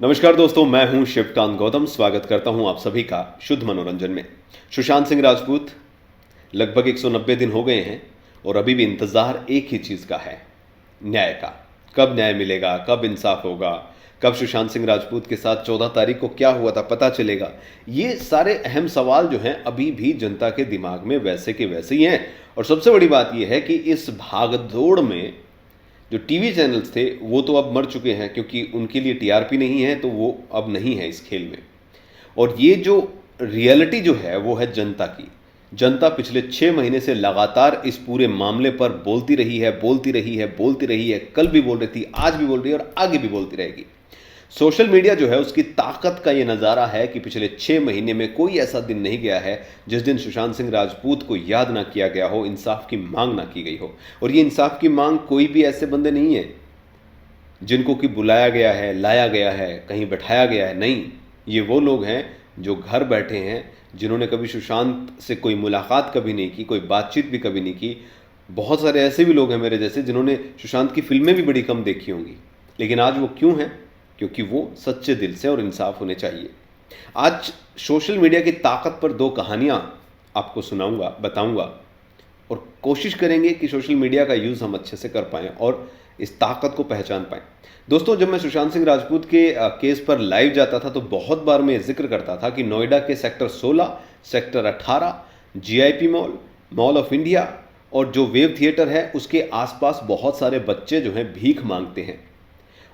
नमस्कार दोस्तों, मैं हूं शिवकांत गौतम। स्वागत करता हूं आप सभी का शुद्ध मनोरंजन में। सुशांत सिंह राजपूत लगभग 190 दिन हो गए हैं और अभी भी इंतजार एक ही चीज का है, न्याय का। कब न्याय मिलेगा, कब इंसाफ होगा, कब सुशांत सिंह राजपूत के साथ 14 तारीख को क्या हुआ था पता चलेगा। ये सारे अहम सवाल जो हैं अभी भी जनता के दिमाग में वैसे के वैसे ही हैं। और सबसे बड़ी बात यह है कि इस भागदौड़ में जो टीवी चैनल्स थे वो तो अब मर चुके हैं, क्योंकि उनके लिए टीआरपी नहीं है, तो वो अब नहीं है इस खेल में। और ये जो रियलिटी जो है वो है जनता की। जनता पिछले 6 महीने से लगातार इस पूरे मामले पर बोलती रही है, बोलती रही है, बोलती रही है। कल भी बोल रही थी, आज भी बोल रही है और आगे भी बोलती रहेगी। सोशल मीडिया जो है उसकी ताकत का ये नज़ारा है कि पिछले 6 महीने में कोई ऐसा दिन नहीं गया है जिस दिन सुशांत सिंह राजपूत को याद ना किया गया हो, इंसाफ की मांग ना की गई हो। और ये इंसाफ की मांग कोई भी ऐसे बंदे नहीं है जिनको कि बुलाया गया है, लाया गया है, कहीं बैठाया गया है। नहीं, ये वो लोग हैं जो घर बैठे हैं, जिन्होंने कभी सुशांत से कोई मुलाकात कभी नहीं की, कोई बातचीत भी कभी नहीं की। बहुत सारे ऐसे भी लोग हैं मेरे जैसे जिन्होंने सुशांत की फिल्में भी बड़ी कम देखी होंगी, लेकिन आज वो क्यों हैं? क्योंकि वो सच्चे दिल से और इंसाफ होने चाहिए। आज सोशल मीडिया की ताकत पर 2 कहानियां आपको सुनाऊंगा, बताऊंगा, और कोशिश करेंगे कि सोशल मीडिया का यूज़ हम अच्छे से कर पाएँ और इस ताकत को पहचान पाएँ। दोस्तों, जब मैं सुशांत सिंह राजपूत के केस पर लाइव जाता था तो बहुत बार मैं जिक्र करता था कि नोएडा के sector 16, sector 18, GIP mall, mall of India और जो वेव थिएटर है उसके आसपास बहुत सारे बच्चे जो हैं भीख मांगते हैं।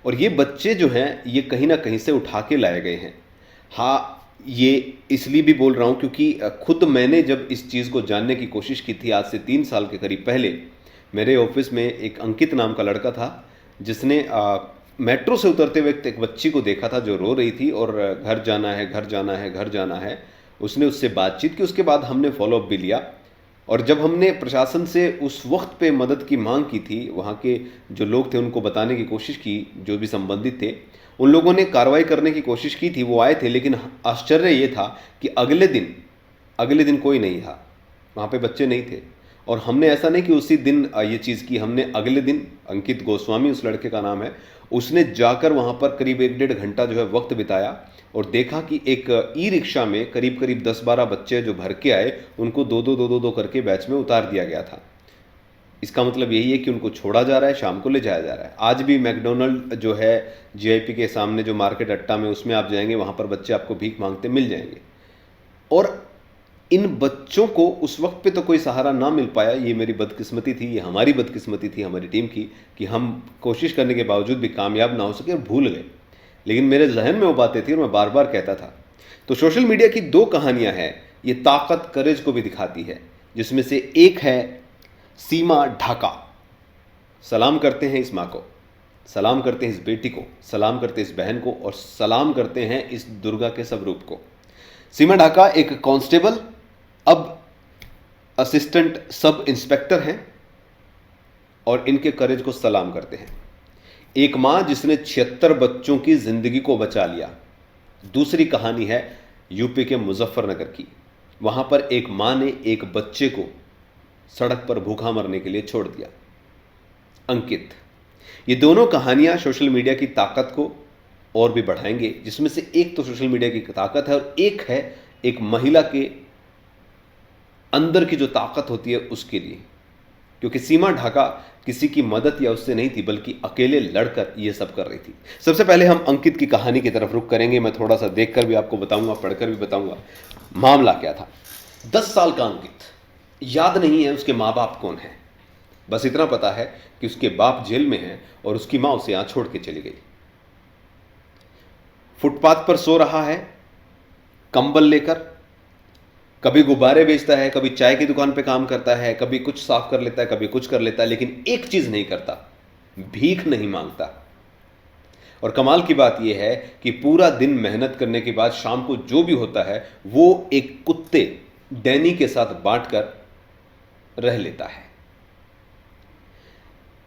और ये बच्चे जो हैं ये कहीं ना कहीं से उठा के लाए गए हैं। हाँ, ये इसलिए भी बोल रहा हूँ क्योंकि खुद मैंने जब इस चीज़ को जानने की कोशिश की थी आज से 3 साल के करीब पहले, मेरे ऑफिस में एक अंकित नाम का लड़का था जिसने मेट्रो से उतरते वक्त एक बच्ची को देखा था जो रो रही थी और घर जाना है, घर जाना है, घर जाना है। उसने उससे बातचीत की, उसके बाद हमने फॉलोअप भी लिया। और जब हमने प्रशासन से उस वक्त पे मदद की मांग की थी, वहाँ के जो लोग थे उनको बताने की कोशिश की, जो भी संबंधित थे, उन लोगों ने कार्रवाई करने की कोशिश की थी, वो आए थे। लेकिन आश्चर्य ये था कि अगले दिन कोई नहीं था, वहाँ पे बच्चे नहीं थे। और हमने ऐसा नहीं कि उसी दिन ये चीज़ की, हमने अगले दिन, अंकित गोस्वामी उस लड़के का नाम है, उसने जाकर वहाँ पर करीब 1-1.5 घंटा जो है वक्त बिताया और देखा कि एक ई रिक्शा में करीब करीब 10-12 बच्चे जो भर के आए, उनको 2-2 करके बैच में उतार दिया गया था। इसका मतलब यही है कि उनको छोड़ा जा रहा है, शाम को ले जाया जा रहा है। आज भी मैकडोनल्ड जो है जीआईपी के सामने जो मार्केट अट्टा में, उसमें आप जाएंगे, वहाँ पर बच्चे आपको भीख मांगते मिल जाएंगे। और इन बच्चों को उस वक्त पे तो कोई सहारा ना मिल पाया। ये मेरी बदकिस्मती थी, ये हमारी बदकिस्मती थी, हमारी टीम की, कि हम कोशिश करने के बावजूद भी कामयाब ना हो सके और भूल गए। लेकिन मेरे जहन में वो बातें थी और मैं बार बार कहता था। तो सोशल मीडिया की 2 कहानियां हैं, ये ताकत, करेज को भी दिखाती है, जिसमें से एक है सीमा ढाका। सलाम करते हैं इस माँ को, सलाम करते हैं इस बेटी को, सलाम करते हैं इस बहन को और सलाम करते हैं इस दुर्गा के स्वरूप को। सीमा ढाका एक कांस्टेबल, अब असिस्टेंट सब इंस्पेक्टर हैं और इनके करेज को सलाम करते हैं। एक मां जिसने 76 बच्चों की जिंदगी को बचा लिया। दूसरी कहानी है यूपी के मुजफ्फरनगर की। वहां पर एक मां ने एक बच्चे को सड़क पर भूखा मरने के लिए छोड़ दिया, अंकित। ये दोनों कहानियां सोशल मीडिया की ताकत को और भी बढ़ाएंगे, जिसमें से एक तो सोशल मीडिया की ताकत है और एक है एक महिला के अंदर की जो ताकत होती है उसके लिए। क्योंकि सीमा ढाका किसी की मदद या उससे नहीं थी, बल्कि अकेले लड़कर ये सब कर रही थी। सबसे पहले हम अंकित की कहानी की तरफ रुख करेंगे। मैं थोड़ा सा देखकर भी आपको बताऊंगा, पढ़कर भी बताऊंगा मामला क्या था। 10 साल का अंकित, याद नहीं है उसके माँ बाप कौन है, बस इतना पता है कि उसके बाप जेल में हैं और उसकी माँ उसे यहां छोड़ के चली गई। फुटपाथ पर सो रहा है कंबल लेकर, कभी गुब्बारे बेचता है, कभी चाय की दुकान पे काम करता है, कभी कुछ साफ कर लेता है, कभी कुछ कर लेता है, लेकिन एक चीज नहीं करता, भीख नहीं मांगता। और कमाल की बात यह है कि पूरा दिन मेहनत करने के बाद शाम को जो भी होता है वो एक कुत्ते डैनी के साथ बांटकर रह लेता है।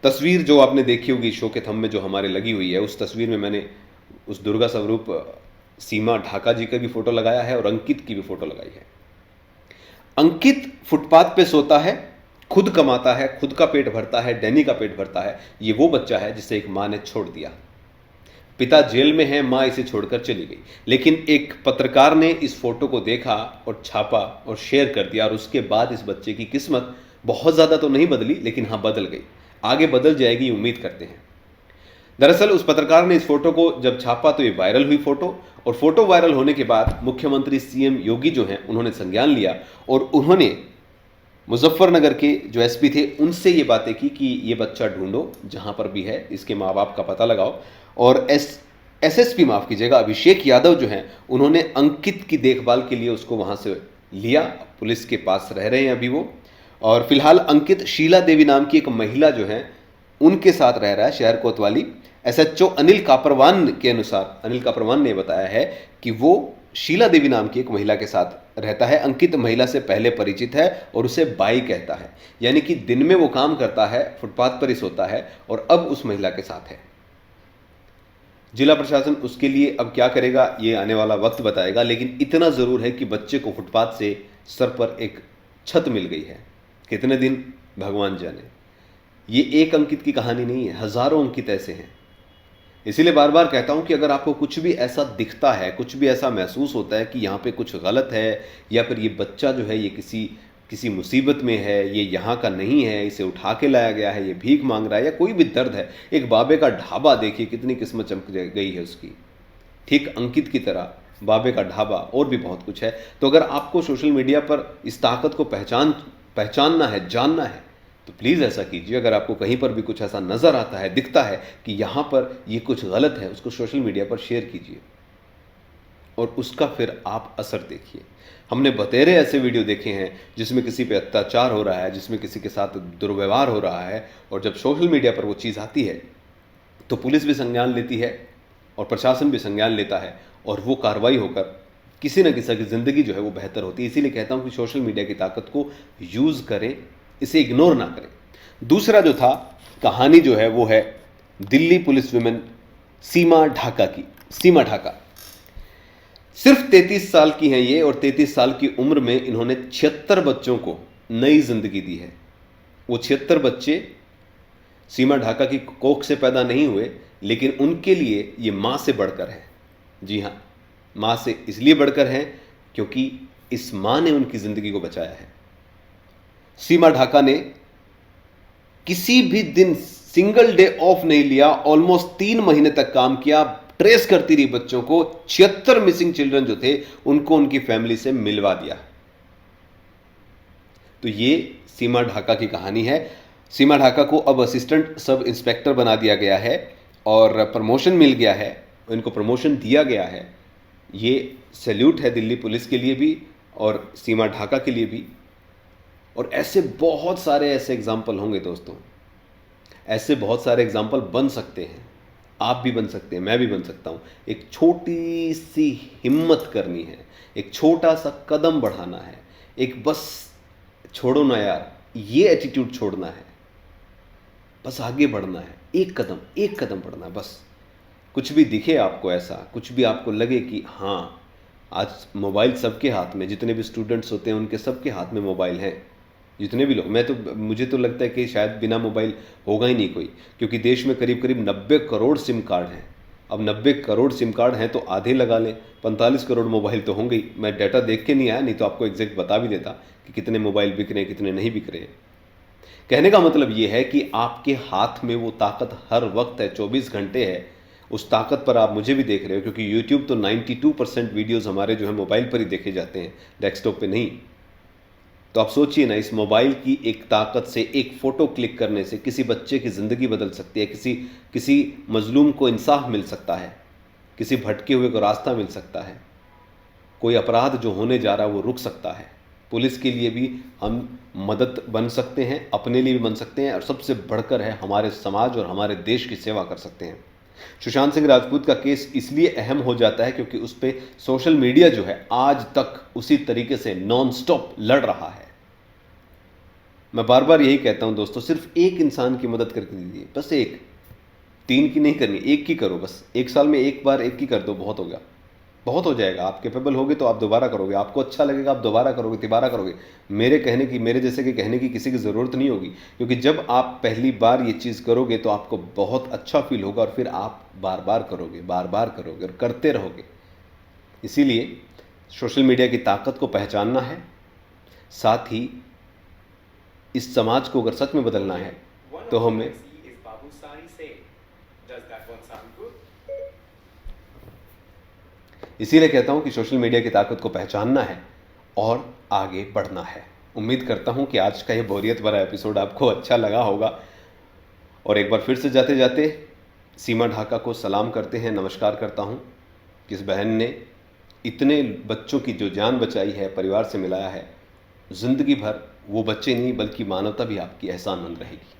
तस्वीर जो आपने देखी होगी शो के थंब में जो हमारे लगी हुई है, उस तस्वीर में मैंने उस दुर्गा स्वरूप सीमा ढाका जी का भी फोटो लगाया है और अंकित की भी फोटो लगाई है। अंकित फुटपाथ पे सोता है, खुद कमाता है, खुद का पेट भरता है, डैनी का पेट भरता है। ये वो बच्चा है जिसे एक मां ने छोड़ दिया। पिता जेल में है, माँ इसे छोड़कर चली गई। लेकिन एक पत्रकार ने इस फोटो को देखा और छापा और शेयर कर दिया, और उसके बाद इस बच्चे की किस्मत बहुत ज़्यादा तो नहीं बदली, लेकिन हाँ बदल गई। आगे बदल जाएगी, उम्मीद करते हैं। दरअसल उस पत्रकार ने इस फोटो को जब छापा तो ये वायरल हुई फोटो, और फोटो वायरल होने के बाद मुख्यमंत्री सीएम योगी जो हैं उन्होंने संज्ञान लिया, और उन्होंने मुजफ्फरनगर के जो एसपी थे उनसे ये बातें की कि ये बच्चा ढूंढो, जहां पर भी है इसके माँ बाप का पता लगाओ। और एसएसपी माफ कीजिएगा, अभिषेक यादव जो हैं उन्होंने अंकित की देखभाल के लिए उसको वहां से लिया, पुलिस के पास रह रहे हैं अभी वो। और फिलहाल अंकित शीला देवी नाम की एक महिला जो है उनके साथ रह रहा है, शहर कोतवाली। एसएचओ अनिल कापरवान के अनुसार, अनिल कापरवान ने बताया है कि वो शीला देवी नाम की एक महिला के साथ रहता है। अंकित महिला से पहले परिचित है और उसे बाई कहता है, यानी कि दिन में वो काम करता है, फुटपाथ पर ही सोता है, और अब उस महिला के साथ है। जिला प्रशासन उसके लिए अब क्या करेगा ये आने वाला वक्त बताएगा, लेकिन इतना जरूर है कि बच्चे को फुटपाथ से सर पर एक छत मिल गई है। कितने दिन भगवान जाने। ये एक अंकित की कहानी नहीं है, हजारों अंकित ऐसे हैं। इसीलिए बार बार कहता हूं कि अगर आपको कुछ भी ऐसा दिखता है, कुछ भी ऐसा महसूस होता है कि यहाँ पे कुछ गलत है, या फिर ये बच्चा जो है ये किसी मुसीबत में है, ये यहाँ का नहीं है, इसे उठा के लाया गया है, ये भीख मांग रहा है, या कोई भी दर्द है, एक बाबे का ढाबा देखिए कितनी किस्मत चमक गई है उसकी, ठीक अंकित की तरह बाबे का ढाबा, और भी बहुत कुछ है। तो अगर आपको सोशल मीडिया पर इस ताकत को पहचानना है, जानना है, तो प्लीज़ ऐसा कीजिए। अगर आपको कहीं पर भी कुछ ऐसा नज़र आता है, दिखता है कि यहाँ पर ये कुछ गलत है, उसको सोशल मीडिया पर शेयर कीजिए और उसका फिर आप असर देखिए। हमने बतेरे ऐसे वीडियो देखे हैं जिसमें किसी पे अत्याचार हो रहा है, जिसमें किसी के साथ दुर्व्यवहार हो रहा है, और जब सोशल मीडिया पर वो चीज़ आती है तो पुलिस भी संज्ञान लेती है और प्रशासन भी संज्ञान लेता है, और वो कार्रवाई होकर किसी न किसी की ज़िंदगी जो है वो बेहतर होती है। इसीलिए कहता हूँ कि सोशल मीडिया की ताकत को यूज़ करें, इसे इग्नोर ना करें। दूसरा जो था कहानी जो है वो है दिल्ली पुलिस विमेन सीमा ढाका की। सीमा ढाका सिर्फ 33 साल की हैं ये, और 33 साल की उम्र में इन्होंने 76 बच्चों को नई जिंदगी दी है। वो 76 बच्चे सीमा ढाका की कोख से पैदा नहीं हुए, लेकिन उनके लिए ये मां से बढ़कर है। जी हां, मां से इसलिए बढ़कर है क्योंकि इस मां ने उनकी जिंदगी को बचाया है। सीमा ढाका ने किसी भी दिन सिंगल डे ऑफ नहीं लिया, ऑलमोस्ट 3 महीने तक काम किया, ट्रेस करती रही बच्चों को। 76 मिसिंग चिल्ड्रन जो थे उनको उनकी फैमिली से मिलवा दिया। तो ये सीमा ढाका की कहानी है। सीमा ढाका को अब असिस्टेंट सब इंस्पेक्टर बना दिया गया है और प्रमोशन मिल गया है, इनको प्रमोशन दिया गया है। ये सैल्यूट है दिल्ली पुलिस के लिए भी और सीमा ढाका के लिए भी। और ऐसे बहुत सारे ऐसे एग्जाम्पल होंगे दोस्तों, ऐसे बहुत सारे एग्जाम्पल बन सकते हैं। आप भी बन सकते हैं, मैं भी बन सकता हूं। एक छोटी सी हिम्मत करनी है, एक छोटा सा कदम बढ़ाना है, एक बस छोड़ो ना यार, ये एटीट्यूड छोड़ना है, बस आगे बढ़ना है, एक कदम बढ़ना है। बस कुछ भी दिखे आपको ऐसा, कुछ भी आपको लगे कि हाँ आज मोबाइल सबके हाथ में, जितने भी स्टूडेंट्स होते हैं उनके सबके हाथ में मोबाइल हैं, जितने भी लोग, मुझे तो लगता है कि शायद बिना मोबाइल होगा ही नहीं कोई, क्योंकि देश में करीब करीब 90 करोड़ सिम कार्ड हैं। अब 90 करोड़ सिम कार्ड हैं तो आधे लगा लें, 45 करोड़ मोबाइल तो होंगे ही। मैं डाटा देख के नहीं आया, नहीं तो आपको एग्जैक्ट बता भी देता कि कितने मोबाइल बिक रहे हैं, कितने नहीं बिक रहे हैं। कहने का मतलब ये है कि आपके हाथ में वो ताकत हर वक्त है, 24 घंटे है। उस ताकत पर आप मुझे भी देख रहे हो, क्योंकि यूट्यूब तो 92% वीडियोज़ हमारे जो है मोबाइल पर ही देखे जाते हैं, डेस्कटॉप पे नहीं। तो आप सोचिए ना, इस मोबाइल की एक ताकत से, एक फ़ोटो क्लिक करने से किसी बच्चे की ज़िंदगी बदल सकती है, किसी मजलूम को इंसाफ मिल सकता है, किसी भटके हुए को रास्ता मिल सकता है, कोई अपराध जो होने जा रहा है वो रुक सकता है। पुलिस के लिए भी हम मदद बन सकते हैं, अपने लिए भी बन सकते हैं, और सबसे बढ़कर है हमारे समाज और हमारे देश की सेवा कर सकते हैं। सुशांत सिंह राजपूत का केस इसलिए अहम हो जाता है क्योंकि उस पर सोशल मीडिया जो है आज तक उसी तरीके से नॉन स्टॉप लड़ रहा है। मैं बार बार यही कहता हूं दोस्तों, सिर्फ एक इंसान की मदद करके दीजिए, बस एक, 3 की नहीं करनी, एक की करो। बस 1 साल में एक बार एक की कर दो, बहुत होगा। बहुत हो जाएगा। आप कैपेबल होगे तो आप दोबारा करोगे, आपको अच्छा लगेगा आप दोबारा करोगे, तिबारा करोगे। मेरे जैसे कि कहने की किसी की ज़रूरत नहीं होगी, क्योंकि जब आप पहली बार ये चीज़ करोगे तो आपको बहुत अच्छा फील होगा और फिर आप बार बार करोगे, बार बार करोगे और करते रहोगे। इसीलिए सोशल मीडिया की ताकत को पहचानना है, साथ ही इस समाज को अगर सच में बदलना है तो हमें इसीलिए कहता हूं कि सोशल मीडिया की ताकत को पहचानना है और आगे बढ़ना है। उम्मीद करता हूं कि आज का ये बोरियत भरा एपिसोड आपको अच्छा लगा होगा। और एक बार फिर से जाते जाते सीमा ढाका को सलाम करते हैं, नमस्कार करता हूं। किस बहन ने इतने बच्चों की जो जान बचाई है, परिवार से मिलाया है, ज़िंदगी भर वो बच्चे नहीं बल्कि मानवता भी आपकी एहसानमंद रहेगी।